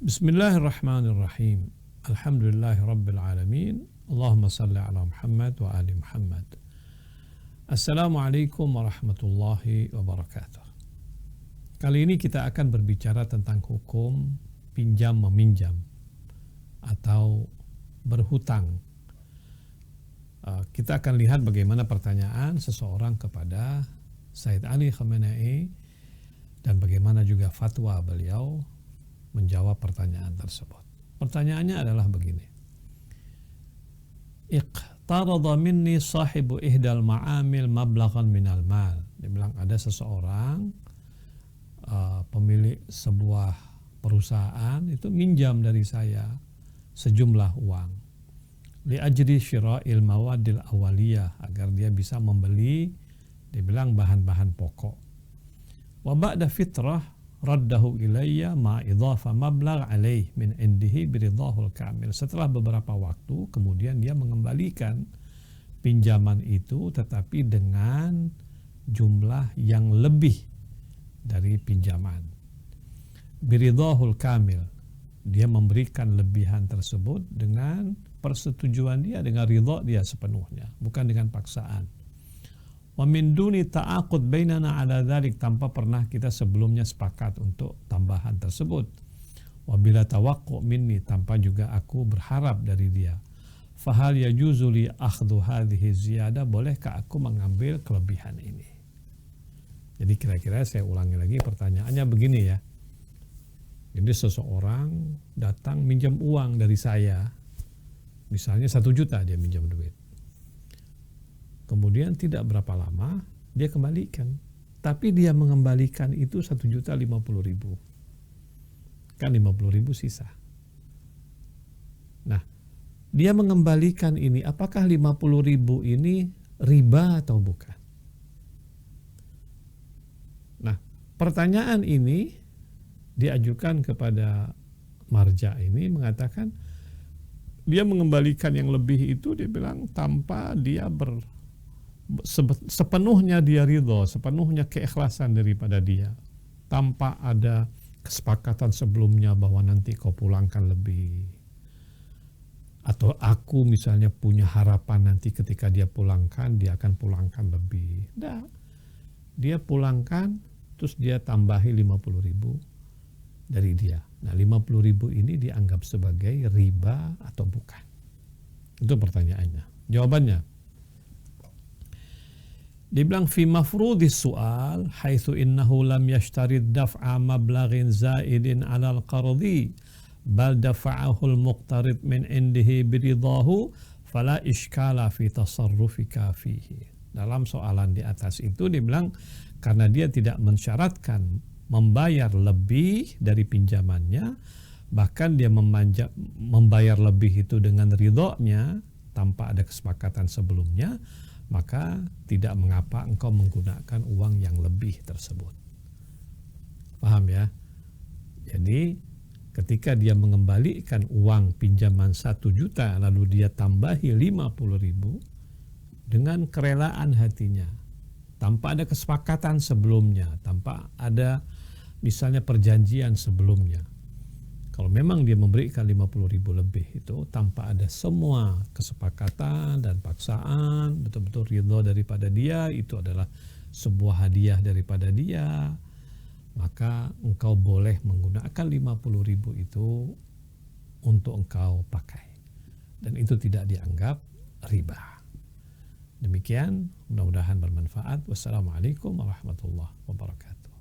Bismillahirrahmanirrahim. Alhamdulillahirabbil alamin. Allahumma salli ala Muhammad wa ali Muhammad. Assalamualaikum warahmatullahi wabarakatuh. Kali ini kita akan berbicara tentang hukum pinjam meminjam atau berhutang. Kita akan lihat bagaimana pertanyaan seseorang kepada Sayyid Ali Khamenei dan bagaimana juga fatwa beliau menjawab pertanyaan tersebut. Pertanyaannya adalah begini. Iqtarada minni sahibu ihdal ma'amil mablaghan minal mal. Dia bilang ada seseorang pemilik sebuah perusahaan itu minjam dari saya sejumlah uang. Li ajri syira'il mawadil awaliyah, agar dia bisa membeli, dia bilang, bahan-bahan pokok. Wa ba'da fitrah raddahu ilayya ma idhafa mablagh alaih min indihi biridahul kamil. Setelah beberapa waktu kemudian dia mengembalikan pinjaman itu tetapi dengan jumlah yang lebih dari pinjaman. Biridahul kamil, dia memberikan lebihan tersebut dengan persetujuan dia, dengan ridha dia sepenuhnya, bukan dengan paksaan. Wa min duni ta'aqud bainana ala dzalik, tanpa pernah kita sebelumnya sepakat untuk tambahan tersebut. Wa bila tawaqqu minni, tanpa juga aku berharap dari dia. Fahal yajuzu li akhdhu hadhihi ziyadah, bolehkah aku mengambil kelebihan ini? Jadi kira-kira saya ulangi lagi pertanyaannya begini ya. Jadi seseorang datang minjam uang dari saya, misalnya 1 juta dia minjam duit. Kemudian tidak berapa lama dia kembalikan, tapi dia mengembalikan itu 1.050.000, kan 50.000 sisa. Nah, dia mengembalikan ini, apakah 50.000 ini riba atau bukan? Nah, pertanyaan ini diajukan kepada marja ini, mengatakan dia mengembalikan yang lebih itu, dia bilang tanpa dia sepenuhnya dia ridho, sepenuhnya keikhlasan daripada dia, tanpa ada kesepakatan sebelumnya bahwa nanti kau pulangkan lebih, atau aku misalnya punya harapan nanti ketika dia pulangkan dia akan pulangkan lebih. Nah, dia pulangkan terus dia tambahi 50.000 dari dia. Nah, 50.000 ini dianggap sebagai riba atau bukan? Itu pertanyaannya. Jawabannya, dibilang fi mafrudis su'al haitsu innahu lam yashtarid daf'a mablaghin zaidin 'ala al-qardi bal dafa'ahu al-muqtarid min indihi biridahu fala iskala fi tasarrufika fihi. Dalam soalan di atas itu dibilang karena dia tidak mensyaratkan membayar lebih dari pinjamannya, bahkan dia membayar lebih itu dengan ridhonya tanpa ada kesepakatan sebelumnya, maka tidak mengapa engkau menggunakan uang yang lebih tersebut. Paham ya? Jadi ketika dia mengembalikan uang pinjaman 1 juta lalu dia tambahi 50.000 dengan kerelaan hatinya, tanpa ada kesepakatan sebelumnya, tanpa ada misalnya perjanjian sebelumnya. Kalau memang dia memberikan 50.000 lebih itu tanpa ada semua kesepakatan dan paksaan, betul-betul ridho daripada dia, itu adalah sebuah hadiah daripada dia, maka engkau boleh menggunakan 50.000 itu untuk engkau pakai. Dan itu tidak dianggap riba. Demikian, mudah-mudahan bermanfaat. Wassalamualaikum warahmatullahi wabarakatuh.